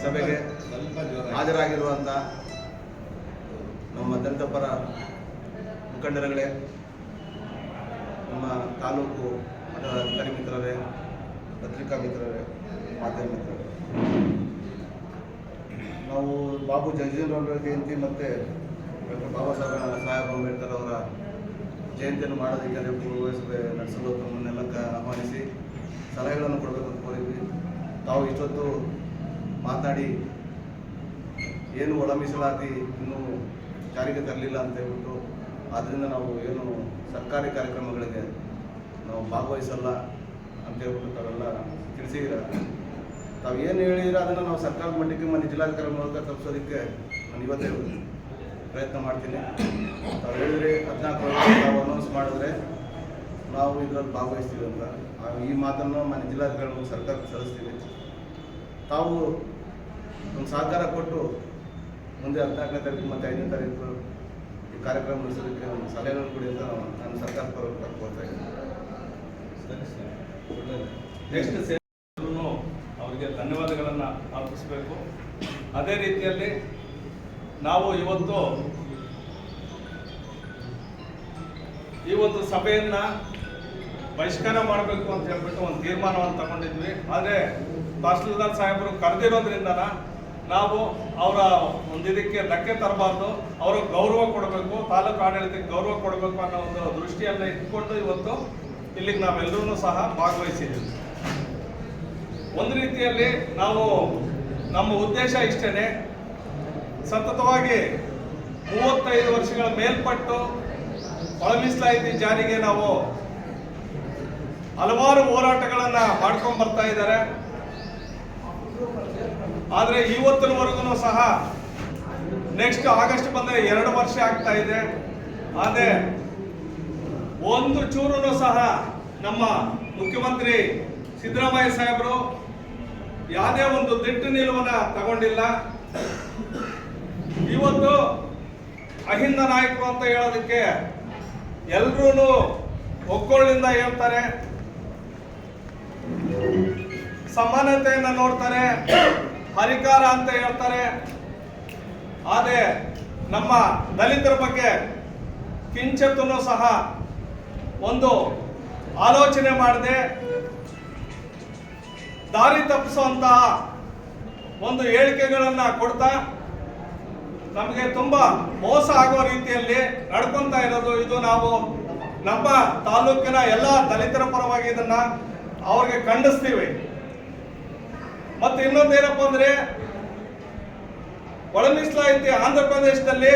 ಸಭೆಗೆ ಹಾಜರಾಗಿರುವಂಥ ನಮ್ಮ ದಲಿತ ಪರ ಮುಖಂಡರುಗಳೇ, ನಮ್ಮ ತಾಲೂಕು ಮಟ್ಟದ ಅಧಿಕಾರಿ ಮಿತ್ರರೇ, ಪತ್ರಿಕಾ ಮಿತ್ರರೇ, ಮಾಧ್ಯಮ ಮಿತ್ರರೇ, ನಾವು ಬಾಬು ಜಗಜೀವನರಾಮ್ ಜಯಂತಿ ಮತ್ತು ಡಾಕ್ಟರ್ ಬಾಬಾ ಸಾಹೇಬ್ ಅಂಬೇಡ್ಕರ್ ಅವರ ಜಯಂತಿಯನ್ನು ಮಾಡೋದಕ್ಕೆ ಪೂರ್ವಸಭೆ ನಡೆಸಲು ತಮ್ಮನ್ನೆಲ್ಲ ಆಹ್ವಾನಿಸಿ ಸಲಹೆಗಳನ್ನು ಕೊಡಬೇಕಂತ ಕೋರಿದ್ವಿ. ತಾವು ಇಷ್ಟೊತ್ತು ಮಾತನಾಡಿ ಏನು ಒಳ ಮೀಸಲಾತಿ ಇನ್ನೂ ಜಾರಿಗೆ ತರಲಿಲ್ಲ ಅಂತ ಹೇಳ್ಬಿಟ್ಟು, ಆದ್ದರಿಂದ ನಾವು ಏನು ಸರ್ಕಾರಿ ಕಾರ್ಯಕ್ರಮಗಳಿಗೆ ನಾವು ಭಾಗವಹಿಸಲ್ಲ ಅಂತ ಹೇಳ್ಬಿಟ್ಟು ತಾವೆಲ್ಲ ತಿಳಿಸಿದ್ದೀರ. ತಾವು ಏನು ಹೇಳಿದ್ರೆ ಅದನ್ನು ನಾವು ಸರ್ಕಾರದ ಮಟ್ಟಕ್ಕೆ ಮನೆ ಜಿಲ್ಲಾಧಿಕಾರಿ ಮೂಲಕ ತಪ್ಪಿಸೋದಕ್ಕೆ ನಾನು ಇವತ್ತೇ ಪ್ರಯತ್ನ ಮಾಡ್ತೀನಿ. ತಾವು ಹೇಳಿದ್ರೆ 14 ನಾವು ಅನೌನ್ಸ್ ಮಾಡಿದ್ರೆ ನಾವು ಇದರಲ್ಲಿ ಭಾಗವಹಿಸ್ತೀವಿ ಅಂತ ಈ ಮಾತನ್ನು ಮನೆ ಜಿಲ್ಲಾಧಿಕಾರಿ ಸರ್ಕಾರಕ್ಕೆ ಸಲ್ಲಿಸ್ತೀವಿ. ತಾವು ಒಂದು ಸಹಕಾರ ಕೊಟ್ಟು ಮುಂದೆ 14ನೇ ತಾರೀಕು ಮತ್ತು 5ನೇ ತಾರೀಕು ಈ ಕಾರ್ಯಕ್ರಮ ನಡೆಸೋದಕ್ಕೆ ಒಂದು ಸಲಹೆಗಳನ್ನು ಕೊಡಿ ಅಂತ ನಾನು ಸರ್ಕಾರ ಪರವಾಗಿ ಕೋರ್ತಾ ಇದ್ದೀನಿ. ನೆಕ್ಸ್ಟ್ ಅವರಿಗೆ ಧನ್ಯವಾದಗಳನ್ನು ಅರ್ಪಿಸಬೇಕು. ಅದೇ ರೀತಿಯಲ್ಲಿ ನಾವು ಈ ಒಂದು ಸಭೆಯನ್ನು ಬಹಿಷ್ಕಾರ ಮಾಡಬೇಕು ಅಂತ ಹೇಳ್ಬಿಟ್ಟು ಒಂದು ತೀರ್ಮಾನವನ್ನು ತಗೊಂಡಿದ್ವಿ. ಆದರೆ ತಹಸೀಲ್ದಾರ್ ಸಾಹೇಬರು ಕರೆದಿರೋದ್ರಿಂದ ನಾವು ಅವರ ಒಂದು ಇದಕ್ಕೆ ಧಕ್ಕೆ ತರಬಾರ್ದು, ಅವರ ಗೌರವ ಕೊಡಬೇಕು, ತಾಲೂಕು ಆಡಳಿತಕ್ಕೆ ಗೌರವ ಕೊಡಬೇಕು ಅನ್ನೋ ಒಂದು ದೃಷ್ಟಿಯನ್ನು ಇಟ್ಕೊಂಡು ಇವತ್ತು ಇಲ್ಲಿಗೆ ನಾವೆಲ್ಲರೂ ಸಹ ಭಾಗವಹಿಸಿದ್ದೀವಿ. ಒಂದು ರೀತಿಯಲ್ಲಿ ನಾವು ನಮ್ಮ ಉದ್ದೇಶ ಇಷ್ಟೇ, ಸತತವಾಗಿ 35 ವರ್ಷಗಳ ಮೇಲ್ಪಟ್ಟು ಒಳ ಮೀಸಲಾತಿ ಜಾರಿಗೆ ನಾವು ಹಲವಾರು ಹೋರಾಟಗಳನ್ನು ಮಾಡ್ಕೊಂಡು ಬರ್ತಾ ಇದ್ದಾರೆ. ಆದರೆ ಇವತ್ತಿನವರೆಗೂ ಸಹ ನೆಕ್ಸ್ಟ್ ಆಗಸ್ಟ್ ಬಂದರೆ 2 ವರ್ಷ ಆಗ್ತಾ ಇದೆ. ಆದರೆ ಒಂದು ಚೂರು ಸಹ ನಮ್ಮ ಮುಖ್ಯಮಂತ್ರಿ ಸಿದ್ದರಾಮಯ್ಯ ಸಾಹೇಬರು ಯಾವುದೇ ಒಂದು ದಿಟ್ಟ ನಿಲುವನ್ನು ತಗೊಂಡಿಲ್ಲ. ಇವತ್ತು ಅಹಿಂದ ನಾಯಕರು ಅಂತ ಹೇಳೋದಕ್ಕೆ ಎಲ್ಲರೂ ಒಗ್ಗೂಡಿನಿಂದ ಹೇಳ್ತಾರೆ, ಸಮಾನತೆಯನ್ನು ನೋಡ್ತಾರೆ, ಹರಿಕಾರ ಅಂತ ಹೇಳ್ತಾರೆ. ಆದರೆ ನಮ್ಮ ದಲಿತರ ಬಗ್ಗೆ ಕಿಂಚಿತ್ತೂ ಸಹ ಒಂದು ಆಲೋಚನೆ ಮಾಡದೆ ದಾರಿ ತಪ್ಪಿಸುವಂತಹ ಒಂದು ಹೇಳಿಕೆಗಳನ್ನು ಕೊಡ್ತಾ ನಮಗೆ ತುಂಬಾ ಮೋಸ ಆಗೋ ರೀತಿಯಲ್ಲಿ ನಡ್ಕೊಂತ ಇರೋದು ಇದು ನಾವು ನಮ್ಮ ತಾಲೂಕಿನ ಎಲ್ಲ ದಲಿತರ ಪರವಾಗಿ ಇದನ್ನ ಅವ್ರಿಗೆ ಖಂಡಿಸ್ತೀವಿ. ಮತ್ತೆ ಇನ್ನೊಂದೇನಪ್ಪ ಅಂದ್ರೆ, ಒಳ ಮೀಸಲಾತಿ ಆಂಧ್ರ ಪ್ರದೇಶದಲ್ಲಿ,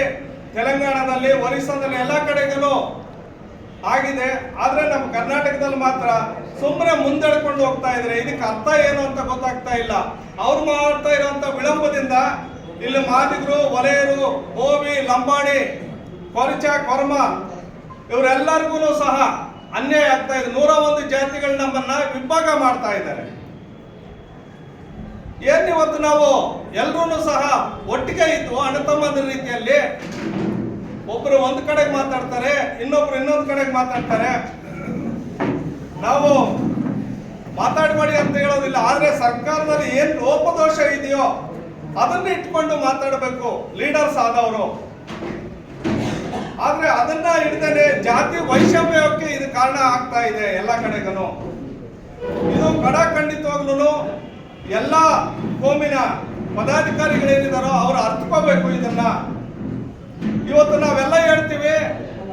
ತೆಲಂಗಾಣದಲ್ಲಿ, ಒರಿಸ್ಸಾದಲ್ಲಿ ಎಲ್ಲ ಕಡೆಗೂ ಆಗಿದೆ. ಆದ್ರೆ ನಮ್ಮ ಕರ್ನಾಟಕದಲ್ಲಿ ಮಾತ್ರ ಸುಮ್ಮನೆ ಮುಂದೆಡ್ಕೊಂಡು ಹೋಗ್ತಾ ಇದ್ರೆ ಇದಕ್ಕೆ ಅರ್ಥ ಏನು ಅಂತ ಗೊತ್ತಾಗ್ತಾ ಇಲ್ಲ. ಅವ್ರು ಮಾಡ್ತಾ ಇರುವಂತ ವಿಳಂಬದಿಂದ ಇಲ್ಲಿ ಮಾದಿಗರು, ವಲಯರು, ಬೋವಿ, ಲಂಬಾಣಿ, ಕೊರಿಚ, ಕೊರ್ಮ ಇವರೆಲ್ಲರಿಗೂ ಸಹ ಅನ್ಯಾಯ ಆಗ್ತಾ ಇದೆ. 101 ಜಾತಿಗಳು ನಮ್ಮನ್ನ ವಿಭಾಗ ಮಾಡ್ತಾ ಇದ್ದಾರೆ. ಏನ್ ಇವತ್ತು ನಾವು ಎಲ್ಲರೂ ಸಹ ಒಟ್ಟಿಗೆ ಇದ್ದು ಅಣ್ಣ ತಮ್ಮಂದ್ರ ರೀತಿಯಲ್ಲಿ ಒಬ್ರು ಒಂದ್ ಕಡೆಗೆ ಮಾತಾಡ್ತಾರೆ, ಇನ್ನೊಬ್ರು ಇನ್ನೊಂದ್ ಕಡೆಗೆ ಮಾತಾಡ್ತಾರೆ. ನಾವು ಮಾತಾಡಬೇಡಿ ಅಂತ ಹೇಳೋದಿಲ್ಲ, ಆದ್ರೆ ಸರ್ಕಾರದಲ್ಲಿ ಏನ್ ಲೋಪದೋಷ ಇದೆಯೋ ಅದನ್ನ ಇಟ್ಕೊಂಡು ಮಾತಾಡಬೇಕು ಲೀಡರ್ಸ್ ಆದವರು. ಆದ್ರೆ ಅದನ್ನ ಹಿಡಿದೇ ಜಾತಿ ವೈಷಮ್ಯಕ್ಕೆ ಇದು ಕಾರಣ ಆಗ್ತಾ ಇದೆ ಎಲ್ಲ ಕಡೆಗೂ. ಇದು ಖಂಡಿತವಾಗ್ಲೂ ಎಲ್ಲ ಕೋಮಿನ ಪದಾಧಿಕಾರಿಗಳೇನಿದಾರೋ ಅವರು ಅರ್ಥಕೋಬೇಕು ಇದನ್ನ. ಇವತ್ತು ನಾವೆಲ್ಲ ಹೇಳ್ತೀವಿ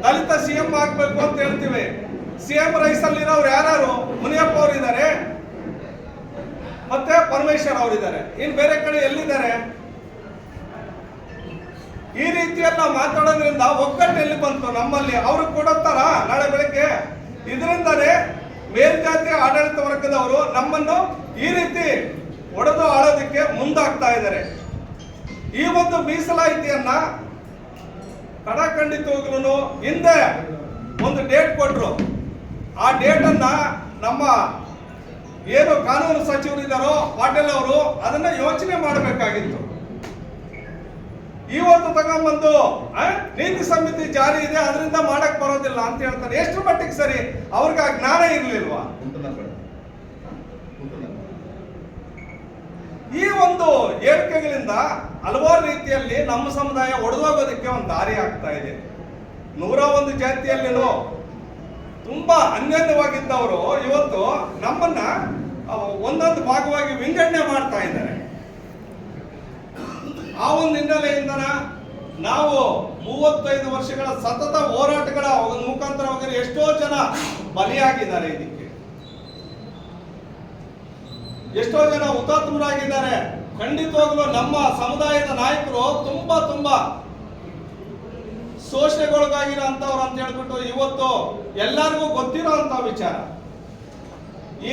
ದಲಿತ ಸಿಎಂ ಆಗ್ಬೇಕು ಅಂತ ಹೇಳ್ತೀವಿ. ಸಿಎಂ ರೈಸಲ್ಲಿರೋರು ಯಾರು? ಮುನಿಯಪ್ಪ ಅವರು ಇದ್ದಾರೆ, ಮತ್ತೆ ಪರಮೇಶ್ವರ್ ಅವರಿದ್ದಾರೆ. ಇನ್ ಬೇರೆ ಕಡೆ ಎಲ್ಲಿದ್ದಾರೆ? ಈ ರೀತಿಯಲ್ಲಿ ನಾವು ಮಾತಾಡೋದ್ರಿಂದ ಒಗ್ಗಟ್ಟು ಎಲ್ಲಿ ಬಂತು ನಮ್ಮಲ್ಲಿ? ಅವರು ಕೊಡುತ್ತಾರ ನಾಳೆ ಬೆಳಗ್ಗೆ? ಇದರಿಂದಾನೇ ಮೇಲ್ಜಾತಿ ಆಡಳಿತ ವರ್ಗದವರು ನಮ್ಮನ್ನು ಈ ರೀತಿ ಒಡೆದು ಆಳೋದಕ್ಕೆ ಮುಂದಾಗ್ತಾ ಇದ್ದಾರೆ. ಈ ಒಂದು ಮೀಸಲಾತಿಯನ್ನ ಖಂಡಿತವಾಗ್ಲೂ ಹಿಂದೆ ಒಂದು ಡೇಟ್ ಕೊಟ್ರು. ಆ ಡೇಟ್ ಅನ್ನ ನಮ್ಮ ಏನು ಕಾನೂನು ಸಚಿವರು ಇದ್ದಾರೋ ಪಾಟೀಲ್ ಅವರು ಅದನ್ನ ಯೋಚನೆ ಮಾಡಬೇಕಾಗಿತ್ತು. ಇವತ್ತು ತಗೊಂಡ್ಬಂದು ನೀತಿ ಸಮಿತಿ ಜಾರಿ ಇದೆ ಅದರಿಂದ ಮಾಡಕ್ ಬರೋದಿಲ್ಲ ಅಂತ ಹೇಳ್ತಾರೆ. ಎಷ್ಟು ಮಟ್ಟಿಗೆ ಸರಿ? ಅವ್ರಿಗೆ ಆ ಜ್ಞಾನ ಇರ್ಲಿಲ್ವಾ? ಈ ಒಂದು ಹೇಳಿಕೆಗಳಿಂದ ಹಲವಾರು ರೀತಿಯಲ್ಲಿ ನಮ್ಮ ಸಮುದಾಯ ಒಡೆದೋಗೋದಕ್ಕೆ ಒಂದು ದಾರಿ ಆಗ್ತಾ ಇದೆ. 101 ಜಾತಿಯಲ್ಲಿನೂ ತುಂಬಾ ಅನ್ಯೋನ್ಯವಾಗಿದ್ದವರು ಇವತ್ತು ನಮ್ಮನ್ನ ಒಂದೊಂದು ಭಾಗವಾಗಿ ವಿಂಗಡಣೆ ಮಾಡ್ತಾ ಇದ್ದಾರೆ. ಆ ಒಂದು ಹಿನ್ನೆಲೆಯಿಂದ ನಾವು 35 ವರ್ಷಗಳ ಸತತ ಹೋರಾಟಗಳ ಮುಖಾಂತರವಾಗಿ ಎಷ್ಟೋ ಜನ ಬಲಿಯಾಗಿದ್ದಾರೆ, ಇದಕ್ಕೆ ಎಷ್ಟೋ ಜನ ಹುತಾತ್ಮರಾಗಿದ್ದಾರೆ. ಖಂಡಿತವಾಗ್ಲೂ ನಮ್ಮ ಸಮುದಾಯದ ನಾಯಕರು ತುಂಬಾ ಶೋಷಣೆಗೊಳಗಾಗಿರೋ ಅಂತವ್ರು ಅಂತ ಹೇಳ್ಬಿಟ್ಟು ಇವತ್ತು ಎಲ್ಲರಿಗೂ ಗೊತ್ತಿರೋ ಅಂತ ವಿಚಾರ.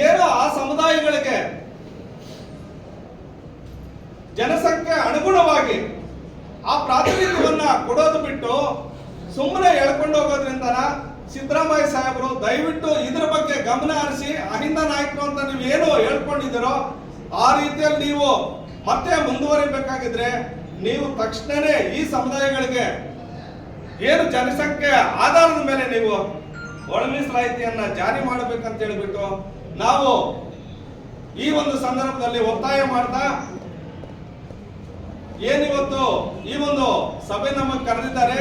ಏನು ಆ ಸಮುದಾಯಗಳಿಗೆ ಜನಸಂಖ್ಯೆ ಅನುಗುಣವಾಗಿ ಆ ಪ್ರಾತಿನಿಧ್ಯವನ್ನ ಕೊಡೋದು ಬಿಟ್ಟು ಸುಮ್ಮನೆ ಎಳ್ಕೊಂಡು ಹೋಗೋದ್ರಿಂದ ಸಿದ್ದರಾಮಯ್ಯ ಸಾಹೇಬರು ದಯವಿಟ್ಟು ಇದ್ರ ಬಗ್ಗೆ ಗಮನ ಹರಿಸಿ, ಅಹಿಂದ ನಾಯಕರು ಅಂತ ನೀವು ಏನು ಹೇಳ್ಕೊಂಡಿದ್ದೀರೋ ಆ ರೀತಿಯಲ್ಲಿ ನೀವು ಮತ್ತೆ ಮುಂದುವರಿಬೇಕಾಗಿದ್ರೆ ನೀವು ತಕ್ಷಣನೇ ಈ ಸಮುದಾಯಗಳಿಗೆ ಏನು ಜನಸಂಖ್ಯೆ ಆಧಾರದ ಮೇಲೆ ನೀವು ಒಳ ಮೀಸಲಾತಿಯನ್ನ ಜಾರಿ ಮಾಡಬೇಕಂತ ಹೇಳಿಬಿಟ್ಟು ನಾವು ಈ ಒಂದು ಸಂದರ್ಭದಲ್ಲಿ ಒತ್ತಾಯ ಮಾಡ್ತಾ ಏನಿವತ್ತು ಈ ಒಂದು ಸಭೆ ನಮಗೆ ಕರೆದಿದ್ದಾರೆ.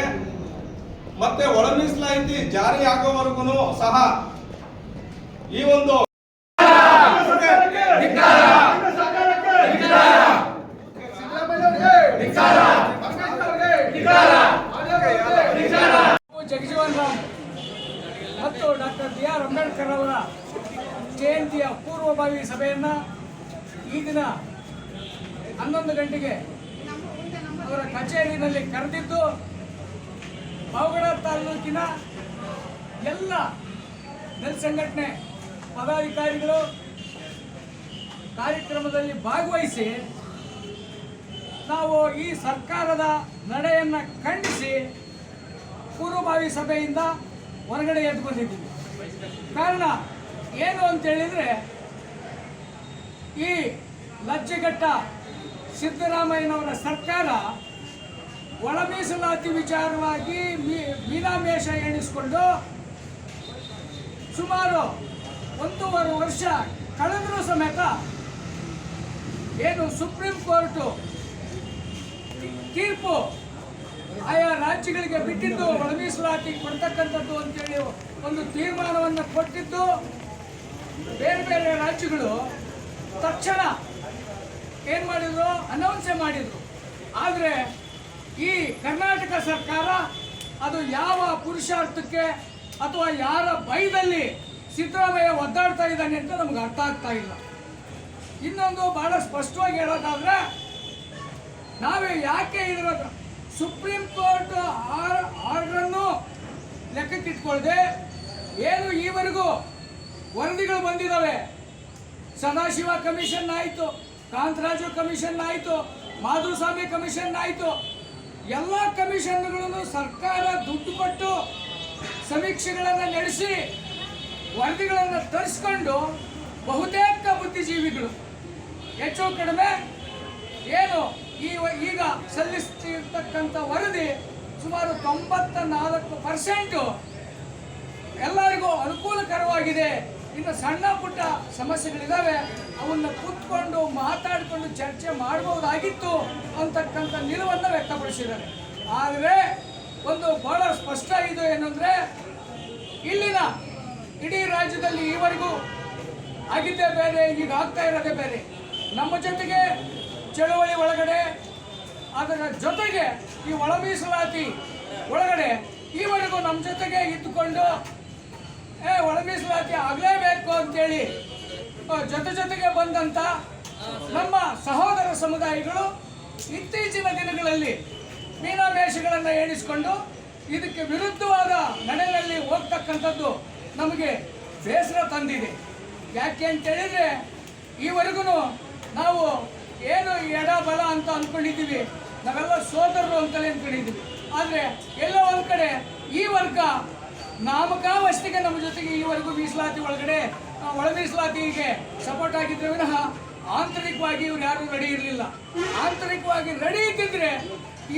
ಮತ್ತೆ ಒಳ ಮೀಸಲಾತಿ ಜಾರಿ ಆಗೋವರೆಗೂ ಸಹ ಈ ಒಂದು ಜಗಜೀವನ್ ರಾಮ್ ಮತ್ತು ಡಾಕ್ಟರ್ ಬಿ.ಆರ್. ಅಂಬೇಡ್ಕರ್ ಅವರ ಜಯಂತಿಯ ಪೂರ್ವಭಾವಿ ಸಭೆಯನ್ನು ಈ ದಿನ 11 ಗಂಟೆಗೆ ಅವರ ಕಚೇರಿಯಲ್ಲಿ ಕರೆದಿದ್ದು ಪಾವಗಡ ತಾಲೂಕಿನ ಎಲ್ಲ ದಲಿತ ಸಂಘಟನೆ ಪದಾಧಿಕಾರಿಗಳು ಕಾರ್ಯಕ್ರಮದಲ್ಲಿ ಭಾಗವಹಿಸಿ ನಾವು ಈ ಸರ್ಕಾರದ ನಡೆಯನ್ನು ಖಂಡಿಸಿ ಪೂರ್ವಭಾವಿ ಸಭೆಯಿಂದ ಹೊರಗಡೆ ಎದ್ದು ಬಂದಿದ್ದೀವಿ. ಕಾರಣ ಏನು ಅಂತ ಹೇಳಿದರೆ, ಈ ಲಜ್ಜೆಗಟ್ಟ ಸಿದ್ದರಾಮಯ್ಯನವರ ಸರ್ಕಾರ ಒಳ ಮೀಸಲಾತಿ ವಿಚಾರವಾಗಿ ಮೀನಾಮೇಷ ಎಣಿಸಿಕೊಂಡು ಸುಮಾರು 1.5 ವರ್ಷ ಕಳೆದರೂ ಸಮೇತ ಏನು ಸುಪ್ರೀಂ ಕೋರ್ಟು ತೀರ್ಪು ಆಯಾ ರಾಜ್ಯಗಳಿಗೆ ಬಿಟ್ಟಿದ್ದು ಒಳ ಮೀಸಲಾತಿ ಕೊಡ್ತಕ್ಕಂಥದ್ದು ಅಂತೇಳಿ ಒಂದು ತೀರ್ಮಾನವನ್ನು ಕೊಟ್ಟಿದ್ದು ಬೇರೆ ಬೇರೆ ರಾಜ್ಯಗಳು ತಕ್ಷಣ ಏನು ಮಾಡಿದ್ರು, ಅನೌನ್ಸೇ ಮಾಡಿದ್ರು. ಆದರೆ ಈ ಕರ್ನಾಟಕ ಸರ್ಕಾರ ಅದು ಯಾವ ಪುರುಷಾರ್ಥಕ್ಕೆ ಅಥವಾ ಯಾರ ಭಯದಲ್ಲಿ ಸಿದ್ದರಾಮಯ್ಯ ಒದ್ದಾಡ್ತಾ ಇದ್ದಾನೆ ಅಂತ ನಮ್ಗೆ ಅರ್ಥ ಆಗ್ತಾ ಇಲ್ಲ. ಇನ್ನೊಂದು ಬಹಳ ಸ್ಪಷ್ಟವಾಗಿ ಹೇಳೋದಾದ್ರೆ, ನಾವೇ ಯಾಕೆ ಇದರ ಸುಪ್ರೀಂ ಕೋರ್ಟ್ ಆರ್ಡರನ್ನು ಲೆಕ್ಕಕ್ಕಿಟ್ಕೊಳ್ಳದೆ ಏನು ಈವರೆಗೂ ವರದಿಗಳು ಬಂದಿದ್ದಾವೆ, ಸದಾಶಿವ ಕಮಿಷನ್ ಆಯಿತು, ಕಾಂತರಾಜು ಕಮಿಷನ್ ಆಯಿತು, ಮಾಧುಸ್ವಾಮಿ ಕಮಿಷನ್ ಆಯಿತು, ಎಲ್ಲ ಕಮಿಷನ್ಗಳನ್ನು ಸರ್ಕಾರ ದುಡ್ಡು ಕೊಟ್ಟು ಸಮೀಕ್ಷೆಗಳನ್ನು ನಡೆಸಿ ವರದಿಗಳನ್ನು ತರಿಸ್ಕೊಂಡು ಬಹುತೇಕ ಬುದ್ಧಿಜೀವಿಗಳು ಹೆಚ್ಚು ಕಡಿಮೆ ಏನು ಈಗ ಸಲ್ಲಿಸ್ತಿರ್ತಕ್ಕಂಥ ವರದಿ ಸುಮಾರು 94% ಎಲ್ಲರಿಗೂ ಅನುಕೂಲಕರವಾಗಿದೆ. ಇನ್ನು ಸಣ್ಣ ಪುಟ್ಟ ಸಮಸ್ಯೆಗಳಿದ್ದಾವೆ, ಅವನ್ನ ಕೂತ್ಕೊಂಡು ಮಾತಾಡಿಕೊಂಡು ಚರ್ಚೆ ಮಾಡಬಹುದಾಗಿತ್ತು ಅಂತಕ್ಕಂಥ ನಿಲುವನ್ನು ವ್ಯಕ್ತಪಡಿಸಿದ್ದಾರೆ. ಆದರೆ ಒಂದು ಬಹಳ ಸ್ಪಷ್ಟ ಇದು ಏನಂದರೆ, ಇಲ್ಲಿನ ಇಡೀ ರಾಜ್ಯದಲ್ಲಿ ಈವರೆಗೂ ಆಗಿದ್ದೇ ಬೇರೆ, ಈಗ ಆಗ್ತಾ ಇರೋದೇ ಬೇರೆ. ನಮ್ಮ ಜೊತೆಗೆ ಚಳವಳಿ ಒಳಗಡೆ, ಅದರ ಜೊತೆಗೆ ಈ ಒಳ ಮೀಸಲಾತಿ ಒಳಗಡೆ ಈವರೆಗೂ ನಮ್ಮ ಜೊತೆಗೆ ಇದ್ದುಕೊಂಡು ಒಳ ಮೀಸಲಾತಿ ಆಗಲೇಬೇಕು ಅಂತೇಳಿ ಜೊತೆಗೆ ಬಂದಂಥ ನಮ್ಮ ಸಹೋದರ ಸಮುದಾಯಗಳು ಇತ್ತೀಚಿನ ದಿನಗಳಲ್ಲಿ ಮೀನಾಮೇಷಗಳನ್ನು ಎಣಿಸಿಕೊಂಡು ಇದಕ್ಕೆ ವಿರುದ್ಧವಾದ ನಡೆಯಲ್ಲಿ ಹೋಗ್ತಕ್ಕಂಥದ್ದು ನಮಗೆ ಬೇಸರ ತಂದಿದೆ. ಯಾಕೆ ಅಂತೇಳಿದರೆ, ಈವರೆಗೂ ನಾವು ಏನು ಎಡ ಬಲ ಅಂತ ಅಂದ್ಕೊಂಡಿದ್ದೀವಿ, ನಾವೆಲ್ಲ ಸೋದರರು ಅಂತಲೇ ಅಂದ್ಕೊಂಡಿದ್ದೀವಿ. ಆದರೆ ಎಲ್ಲೋ ಒಂದು ಕಡೆ ಈ ವರ್ಗ ನಾಮಕಾವಷ್ಟಿಗೆ ನಮ್ಮ ಜೊತೆಗೆ ಈವರೆಗೂ ಮೀಸಲಾತಿ ಒಳಗಡೆ ಒಳ ಮೀಸಲಾತಿಗೆ ಸಪೋರ್ಟ್ ಆಗಿದ್ರೆ ವಿನಃ ಆಂತರಿಕವಾಗಿ ಇವ್ರು ಯಾರು ರೆಡಿ ಇರಲಿಲ್ಲ. ಆಂತರಿಕವಾಗಿ ರೆಡಿ ಇದ್ದಿದ್ರೆ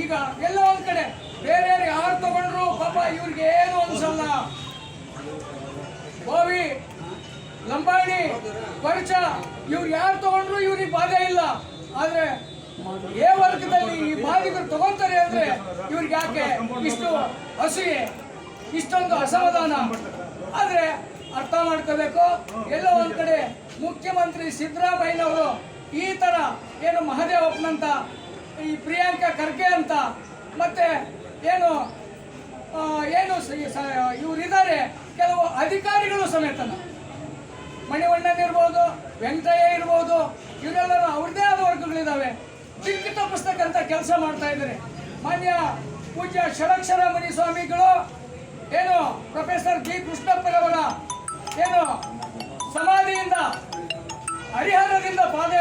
ಈಗ ಎಲ್ಲ ಒಂದು ಕಡೆ ಬೇರೆ ಯಾರು ತಗೊಂಡ್ರು ಪಾಪ ಇವ್ರಿಗೆ ಏನು ಅನ್ಸಲ್ಲ. ಗೋವಿ, ಲಂಬಾಣಿ, ಕೊರಚ ಇವ್ರು ಯಾರು ತಗೊಂಡ್ರು ಇವ್ರಿಗೆ ಬಾಧೆ ಇಲ್ಲ. ಆದರೆ ಎ ವರ್ಗದಲ್ಲಿ ಈ ಬಾಲಿಗರು ತಗೊಂತಾರೆ ಅಂದ್ರೆ ಇವ್ರಿಗೆ ಯಾಕೆ ಇಷ್ಟು ಅಸೂಯೆ, ಇಷ್ಟೊಂದು ಅಸಮಾಧಾನ? ಆದರೆ ಅರ್ಥ ಮಾಡ್ಕೋಬೇಕು. ಎಲ್ಲೋ ಒಂದು ಕಡೆ ಮುಖ್ಯಮಂತ್ರಿ ಸಿದ್ದರಾಮಯ್ಯನವರು ಈ ಥರ ಏನು ಮಹದೇವಪ್ಪನಂತ, ಈ ಪ್ರಿಯಾಂಕಾ ಖರ್ಗೆ ಅಂತ, ಮತ್ತೆ ಏನು ಇವರಿದ್ದಾರೆ ಕೆಲವು ಅಧಿಕಾರಿಗಳು ಸಮೇತನ, ಮಣಿವಣ್ಣನ್ ಇರ್ಬೋದು, ವೆಂಕಟಯ್ಯ ಇರ್ಬೋದು, ಇವರೆಲ್ಲರೂ ಅವ್ರದ್ದೇ ಆದ ವರ್ಗಗಳಿದ್ದಾವೆ, ಚಿಕ್ಕ ತಪ್ಪಿಸ್ತಕ್ಕಂಥ ಕೆಲಸ ಮಾಡ್ತಾ ಇದ್ದಾರೆ. ಮಾನ್ಯ ಪೂಜ್ಯ ಷಡಕ್ಷರ ಮುನಿ ಸ್ವಾಮಿಗಳು ಏನು ಪ್ರೊಫೆಸರ್ ಜಿ ಕೃಷ್ಣಪ್ಪರವರ ಏನು ಸಮಾಧಿಯಿಂದ ಹರಿಹರದಿಂದ ಪಾದ